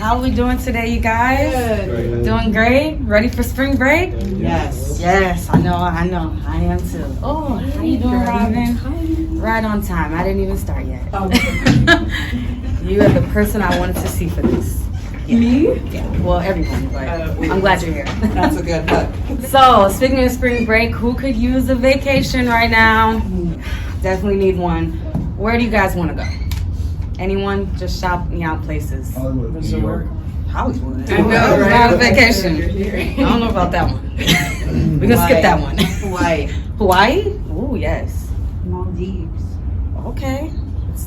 How are we doing today, you guys? Good. Doing great? Ready for spring break? Yes. Yes, I know. I am too. Oh, how you doing, Robin? Right on time. I didn't even start yet. Oh. You are the person I wanted to see for this. Yeah. Me? Yeah. Well, everyone, but I'm glad you're here. That's a good hook. So, speaking of spring break, who could use a vacation right now? Definitely need one. Where do you guys want to go? Anyone? Just shout me out places. Hollywood, New York. Hollywood. I know, right? Not a vacation. I don't know about that one. We can skip that one. Hawaii. Hawaii? Oh, yes. Maldives. Okay.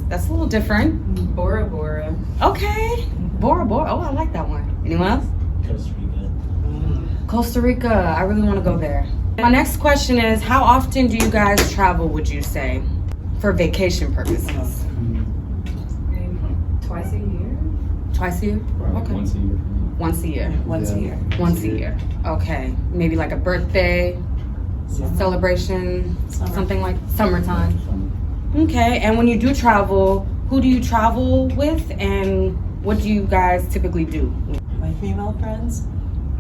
That's a litora different. Bora Bora. Okay. Bora Bora. Oh, I like that one. Anyone else? Costa Rica. Costa Rica. I really want to go there. My next question is, how often do you guys travel, would you say, for vacation purposes? Twice a year? Twice a year? Okay. Once a year. Once a year. Once a year. Once a year. Okay. Maybe like a birthday celebration, something like summertime. Okay. And when you do travel, who do you travel with and what do you guys typically do? My female friends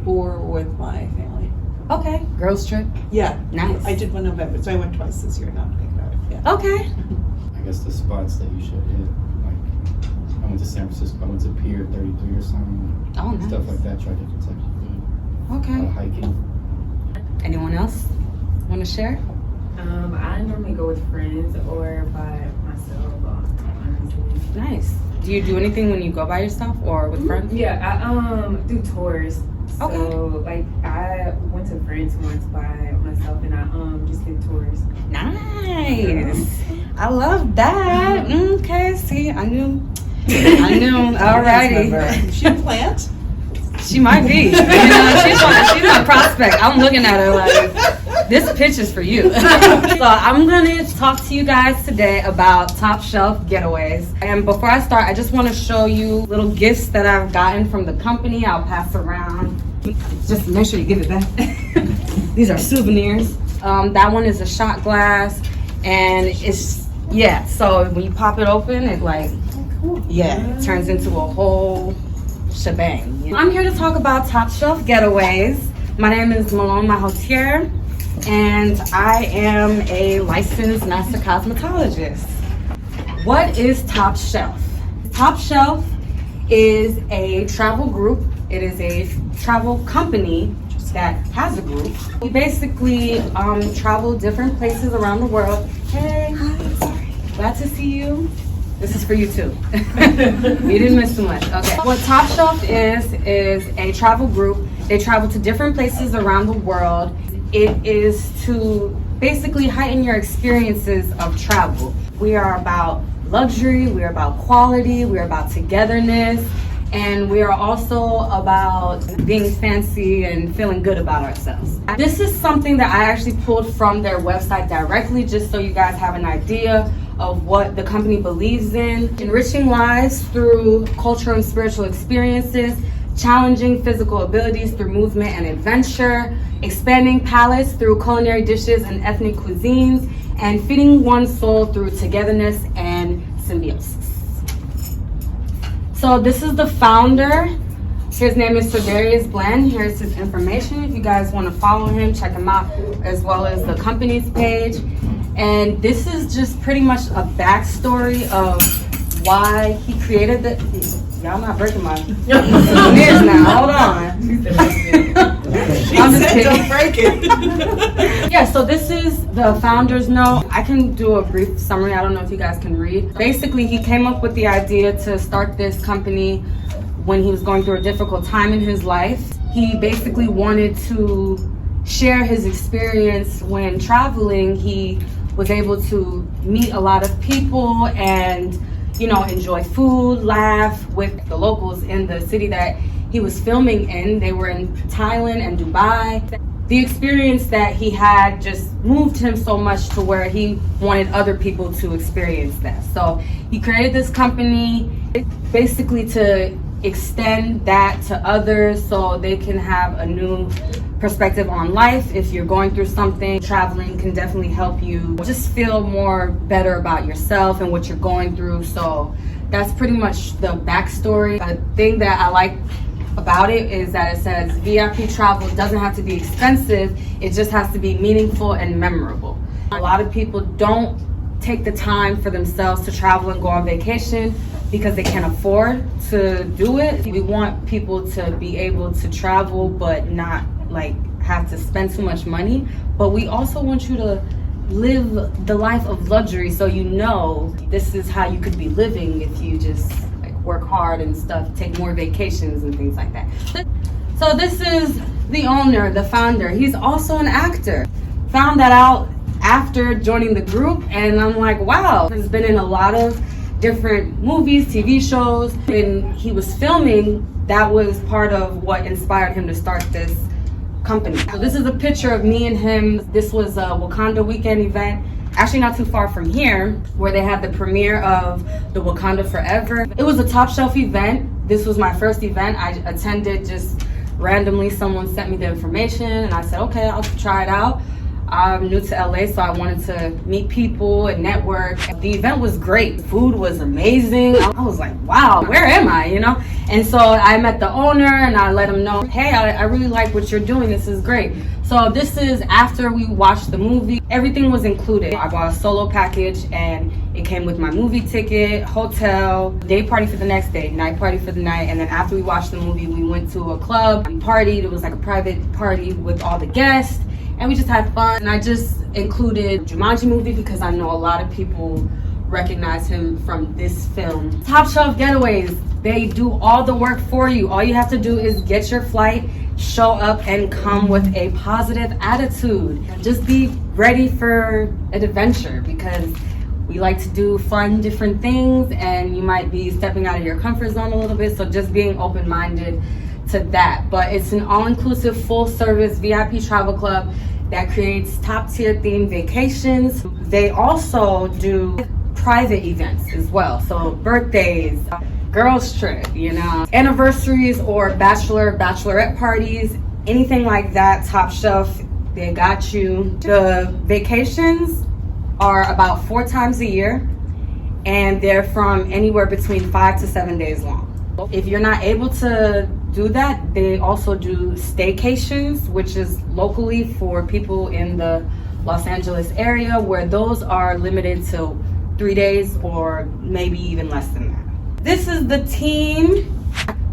or with my family. Okay. Girls trip? Yeah. Nice. I did one November, so I went twice this year, not think about it. Yeah. Okay. I guess the spots that you should hit, like I went to San Francisco, I went to Pier 33 or something. Oh, nice. Stuff like that, try different types of food. Okay. Hiking. Anyone else want to share? I normally go with friends or by myself, honestly. Nice. Do you do anything when you go by yourself or with friends? Yeah, I do tours. So Okay. like I went to France once by myself and I just did tours. Nice. I love that. Okay, see, I knew. Alrighty. Is she a plant? She might be. You know, she's my prospect. I'm looking at her like, this pitch is for you. So I'm gonna talk to you guys today about top shelf getaways. And before I start, I just want to show you little gifts that I've gotten from the company. I'll pass around. Just make sure you give it back. These are souvenirs. That one is a shot glass, and it's so when you pop it open, it like it turns into a whole shebang. I'm here to talk about top shelf getaways. My name is Malone Mahotier, and I am a licensed master cosmetologist. What is Top Shelf? Top Shelf is a travel group. It is a travel company that has a group. We basically travel different places around the world. Hey, sorry. Glad to see you. This is for you too. You didn't miss too much. Okay. What Top Shelf is a travel group. They travel to different places around the world. It is to basically heighten your experiences of travel. We are about luxury, we are about quality, we are about togetherness, and we are also about being fancy and feeling good about ourselves. This is something that I actually pulled from their website directly, just so you guys have an idea of what the company believes in. Enriching lives through cultural and spiritual experiences, challenging physical abilities through movement and adventure, expanding palates through culinary dishes and ethnic cuisines, and feeding one's soul through togetherness and symbiosis. So this is the founder. His name is Darius Bland. Here's his information. If you guys want to follow him, check him out, as well as the company's page. And this is just pretty much a backstory of why he created the. Y'all not breaking my souvenirs now. Hold on. She said don't break it. Yeah, so this is the founder's note. I can do a brief summary. I don't know if you guys can read. Basically, he came up with the idea to start this company when he was going through a difficult time in his life. He basically wanted to share his experience when traveling. He was able to meet a lot of people and enjoy food, laugh with the locals in the city that he was filming in. They were in Thailand and Dubai. The experience that he had just moved him so much to where he wanted other people to experience that. So he created this company basically to extend that to others so they can have a new perspective on life. If you're going through something, traveling can definitely help you just feel more better about yourself and what you're going through. So that's pretty much the backstory. The thing that I like about it is that it says VIP travel doesn't have to be expensive, it just has to be meaningful and memorable. A lot of people don't take the time for themselves to travel and go on vacation because they can't afford to do it. We want people to be able to travel but not like have to spend too much money, but we also want you to live the life of luxury, so you know this is how you could be living if you just like work hard and stuff, take more vacations and things like that. So this is the owner, the founder. He's also an actor. Found that out after joining the group, and I'm like, wow. He's been in a lot of different movies, TV shows, and he was filming. That was part of what inspired him to start this company. So this is a picture of me and him. This was a Wakanda weekend event, actually not too far from here, where they had the premiere of the Wakanda Forever. It was a top shelf event. This was my first event. I attended just randomly. Someone sent me the information and I said, okay, I'll try it out. I'm new to LA, so I wanted to meet people and network. The event was great. Food was amazing. I was like, wow, where am I, you know? And so I met the owner and I let him know, hey, I really like what you're doing. This is great. So this is after we watched the movie. Everything was included. I bought a solo package and it came with my movie ticket, hotel, day party for the next day, night party for the night. And then after we watched the movie, we went to a club and partied. It was like a private party with all the guests. And we just had fun. And I just included Jumanji movie because I know a lot of people recognize him from this film. Top Shelf Getaways, they do all the work for you. All you have to do is get your flight, show up, and come with a positive attitude. Just be ready for an adventure because we like to do fun, different things, and you might be stepping out of your comfort zone a little bit. So just being open-minded to that. But it's an all-inclusive, full-service VIP travel club that creates top-tier themed vacations. They also do private events as well, so birthdays, girls trip, you know, anniversaries or bachelorette parties, anything like that. Top Shelf, they got you. The vacations are about 4 times a year, and they're from anywhere between 5 to 7 days long. If you're not able to do that, they also do staycations, which is locally for people in the Los Angeles area, where those are limited to 3 days or maybe even less than that. This is the team.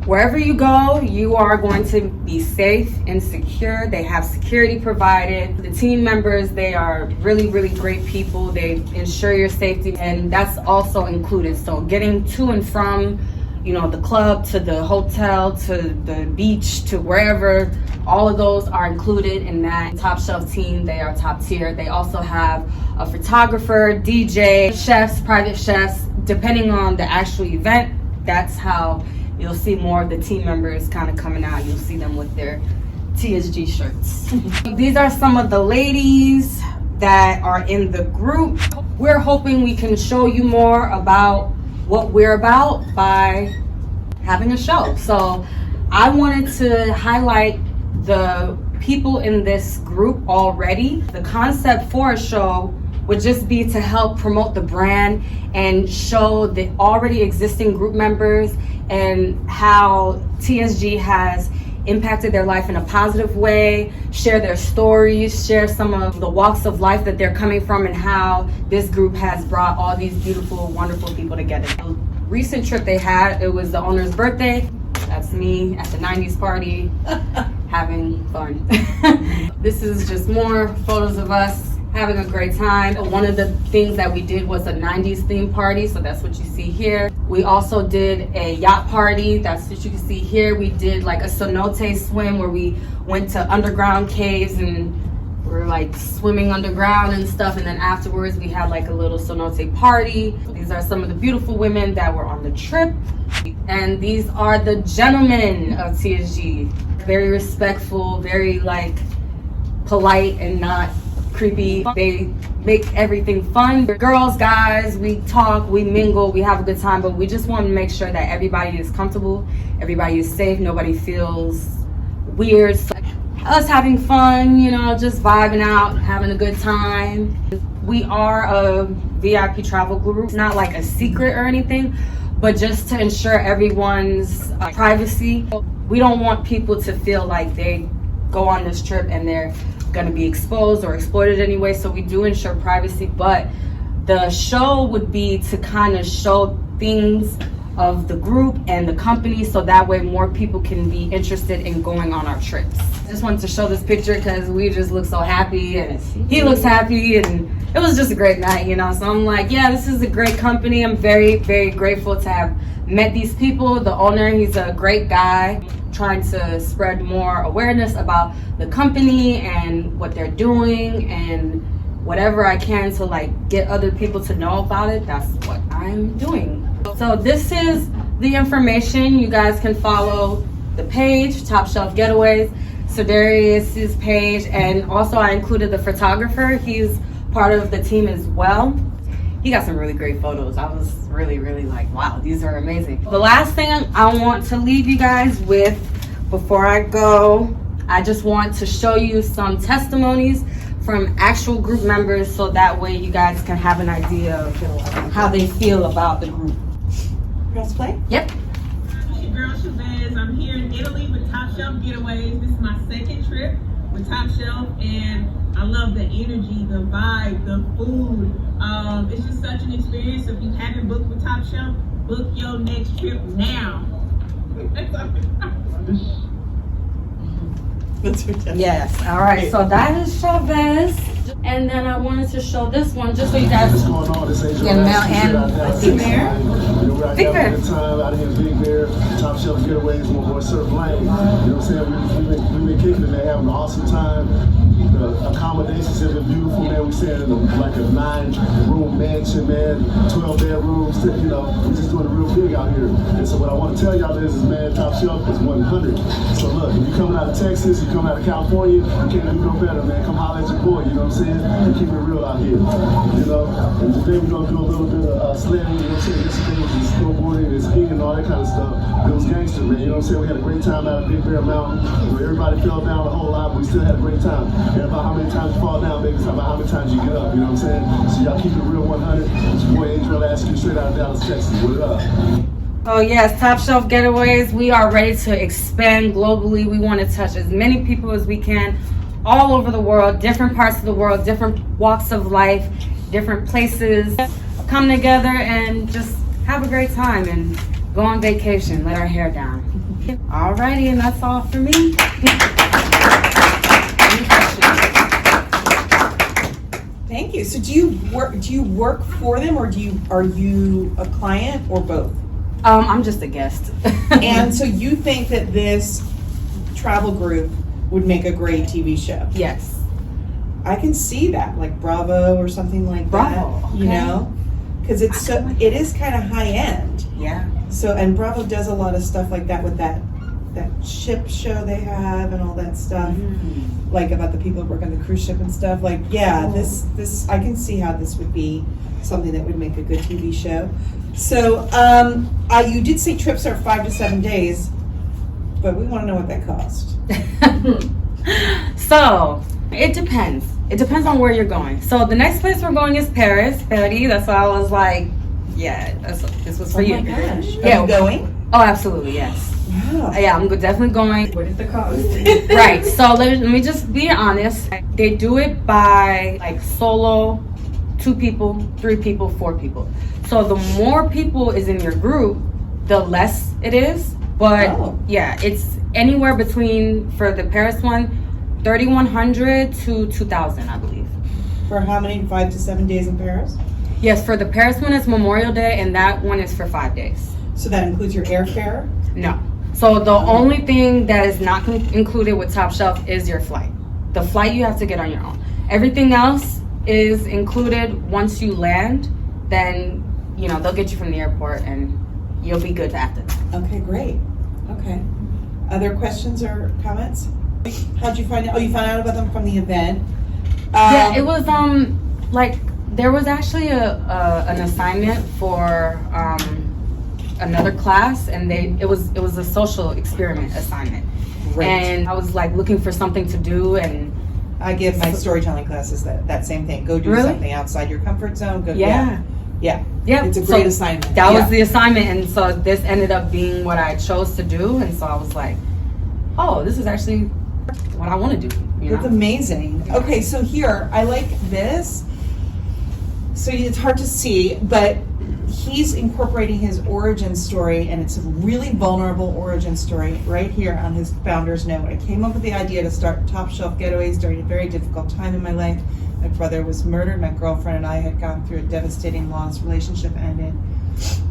Wherever you go, you are going to be safe and secure. They have security provided. The team members, they are really, really great people. They ensure your safety, and that's also included. So getting to and from, you know, the club to the hotel to the beach to wherever, all of those are included in that. Top Shelf team, they are top tier. They also have a photographer, DJ, chefs, private chefs. Depending on the actual event, that's how you'll see more of the team members kind of coming out. You'll see them with their TSG shirts. These are some of the ladies that are in the group. We're hoping we can show you more about what we're about by having a show. So I wanted to highlight the people in this group already. The concept for a show would just be to help promote the brand and show the already existing group members and how TSG has impacted their life in a positive way, share their stories, share some of the walks of life that they're coming from, and how this group has brought all these beautiful, wonderful people together. The recent trip they had, it was the owner's birthday. That's me at the 90s party, having fun. This is just more photos of us having a great time. One of the things that we did was a 90s theme party, so that's what you see here. We also did a yacht party, that's what you can see here. We did like a cenote swim where we went to underground caves and we're like swimming underground and stuff, and then afterwards we had like a little cenote party. These are some of the beautiful women that were on the trip, and these are the gentlemen of TSG. Very respectful, very like polite and not creepy. They make everything fun. Girls, guys, we talk, we mingle, we have a good time, but we just want to make sure that everybody is comfortable, everybody is safe, nobody feels weird. So us having fun, you know, just vibing out, having a good time. We are a VIP travel group. It's not like a secret or anything, but just to ensure everyone's privacy, we don't want people to feel like they go on this trip and they're going to be exposed or exploited anyway. So we do ensure privacy, but the show would be to kind of show things of the group and the company, so that way more people can be interested in going on our trips. I just wanted to show this picture because we just look so happy and he looks happy, and it was just a great night, you know. So I'm like, yeah, this is a great company. I'm very, very grateful to have met these people. The owner, he's a great guy, trying to spread more awareness about the company and what they're doing, and whatever I can to like get other people to know about it, that's what I'm doing. So this is the information. You guys can follow the page, Top Shelf Getaways, Darius's page, and also I included the photographer. He's part of the team as well. He got some really great photos. I was really, really like, wow, these are amazing. The last thing I want to leave you guys with before I go, I just want to show you some testimonies from actual group members, so that way you guys can have an idea of how they feel about the group. Press play? Yep. It's your girl Chavez. I'm here in Italy with Top Shelf Getaways. This is my second trip with Top Shelf, and I love the energy, the vibe, the food. It's just such an experience. If you haven't booked with Top Shelf, book your next trip now. That's fantastic. Yes. All right. So that is Chavez. And then I wanted to show this one just so you guys What's going on? This ain't can Mel and Big Bear. Big Bear. Time out here, Big Bear, Top Shelf Getaways, my boy Surf Lane. You know what I'm saying? We've been kicking it, man, having an awesome time. The accommodations have been beautiful, man. We're staying in like a 9-room mansion, man, 12 bedrooms. You know, we're just doing it real big out here. And so what I want to tell y'all is man, Top Shelf is 100. So look, if you're coming out of Texas, you're coming out of California, you can't do no better, man. Come holler at your boy, you know what I'm saying? And keep it real out here, you know? And today we're gonna do a little bit of sledding, you know what I'm saying? Yesterday was the snowboarding and skiing and all that kind of stuff. It was gangster, man, you know what I'm saying? We had a great time out at Big Bear Mountain, where everybody fell down a whole lot, but we still had a great time. And about how many times you fall down, baby, it's about how many times you get up, you know what I'm saying? So y'all keep it real 100. It's your boy Adriel asking you straight out of Dallas, Texas. What up? Oh yes, Top Shelf Getaways, we are ready to expand globally. We want to touch as many people as we can all over the world, different parts of the world, different walks of life, different places. Come together and just have a great time and go on vacation, let our hair down. Alrighty, and that's all for me. Any questions? Thank you. So do you work for them, or are you a client, or both? I'm just a guest. And so you think that this travel group would make a great TV show? Yes. I can see that, like Bravo or something like Bravo, that. You okay. know, because it is kind of high end. Yeah. So, and Bravo does a lot of stuff like that with that ship show they have and all that stuff, like about the people who work on the cruise ship and stuff. Like, yeah, this I can see how this would be something that would make a good TV show. So, you did say trips are 5 to 7 days, but we want to know what that cost. So, it depends. It depends on where you're going. So, the next place we're going is Paris. That's why I was like, yeah, this was for you. Oh my gosh. Yeah. Are you going? Oh, absolutely, yes. Wow. Yeah, I'm definitely going. What is the cost? Right, so let me just be honest. They do it by like solo, 2 people, 3 people, 4 people. So the more people is in your group, the less it is. But yeah, it's anywhere between, for the Paris one, 3,100 to 2,000, I believe. For how many? 5 to 7 days in Paris? Yes, for the Paris one it's Memorial Day, and that one is for 5 days. So that includes your airfare? No. So the only thing that is not included with Top Shelf is your flight. The flight you have to get on your own. Everything else is included once you land. Then, you know, they'll get you from the airport and you'll be good after that. Okay, great. Okay. Other questions or comments? How'd you find out? Oh, you found out about them from the event. Yeah, it was like there was actually an assignment for another class, and it was a social experiment assignment. Great. And I was like looking for something to do, and I give my storytelling classes that same thing. Go do Really? something outside your comfort zone. Go, yeah. Yeah. Yeah, It's a so great assignment. That Yeah. was the assignment, and so this ended up being what I chose to do, and so I was like, oh, this is actually what I want to do. You That's know? amazing. Okay, so here, I like this. So it's hard to see, but he's incorporating his origin story, and it's a really vulnerable origin story right here on his founder's note. I came up with the idea to start Top Shelf Getaways during a very difficult time in my life. My brother was murdered. My girlfriend and I had gone through a devastating loss. Relationship ended.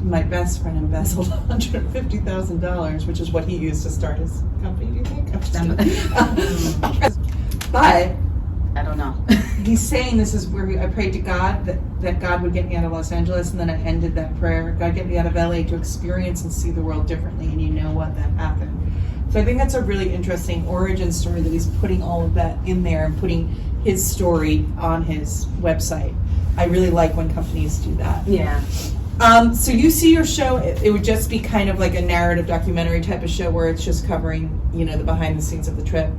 My best friend embezzled $150,000, which is what he used to start his company. Do you think? I'm just kidding. But I don't know. he's saying this is where I prayed to God that God would get me out of Los Angeles, and then I ended that prayer. God, get me out of LA to experience and see the world differently, and you know what, that happened. So I think that's a really interesting origin story that he's putting all of that in there and putting his story on his website. I really like when companies do that. Yeah. So you see your show, it would just be kind of like a narrative documentary type of show where it's just covering, you know, the behind the scenes of the trip.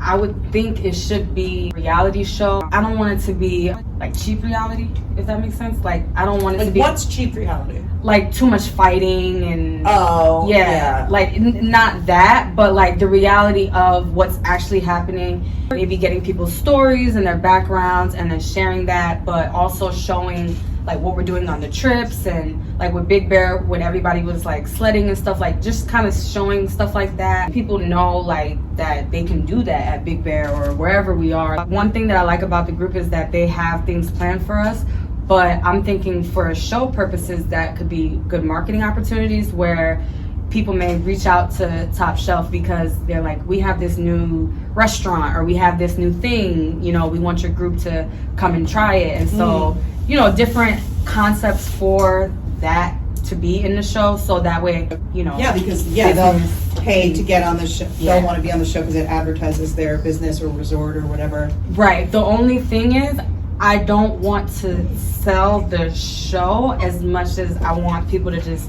I would think it should be a reality show. I don't want it to be like cheap reality, if that makes sense. Like, I don't want it to Like, be what's cheap reality? like too much fighting and Oh, yeah. Like not that, but like the reality of what's actually happening. Maybe getting people's stories and their backgrounds and then sharing that, but also showing like what we're doing on the trips, and like with Big Bear when everybody was like sledding and stuff, like just kind of showing stuff like that. People know like that they can do that at Big Bear or wherever we are. One thing that I like about the group is that they have things planned for us, but I'm thinking for show purposes that could be good marketing opportunities where people may reach out to Top Shelf because they're like, we have this new restaurant or we have this new thing, you know, we want your group to come and try it. And so, you know, different concepts for that to be in the show, so that way, you know. Yeah, because they'll pay to get on the show. Yeah. They'll want to be on the show because it advertises their business or resort or whatever. Right. The only thing is, I don't want to sell the show as much as I want people to just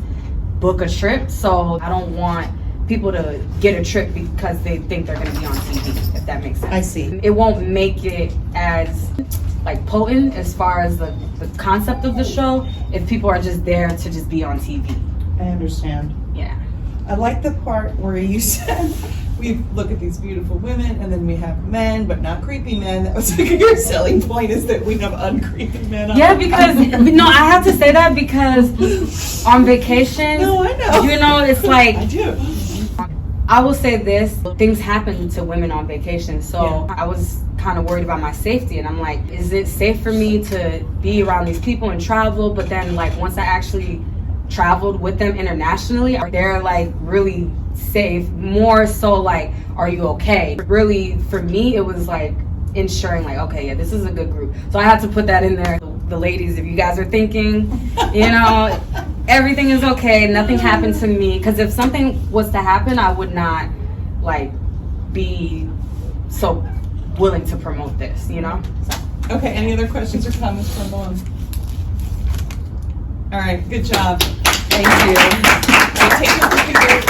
book a trip. So I don't want people to get a trip because they think they're going to be on TV, if that makes sense. I see. It won't make it as like potent as far as the concept of the show if people are just there to just be on TV. I understand. Yeah. I like the part where you said we look at these beautiful women and then we have men, but not creepy men. That was like your selling point, is that we have uncreepy men on. Yeah, because no, I have to say that because on vacation, No, I know. you know, it's like I do. I will say this, things happen to women on vacation, so I was kind of worried about my safety, and I'm like, is it safe for me to be around these people and travel? But then like once I actually traveled with them internationally, they're like really safe, more so like, are you okay? Really, for me, it was like ensuring like, okay, yeah, this is a good group. So I had to put that in there. The ladies, if you guys are thinking, you know, everything is okay, nothing happened to me, because if something was to happen, I would not like be so willing to promote this, you know. So. Okay, any other questions or comments from Mom? All right, good job. Thank you. Take a look at your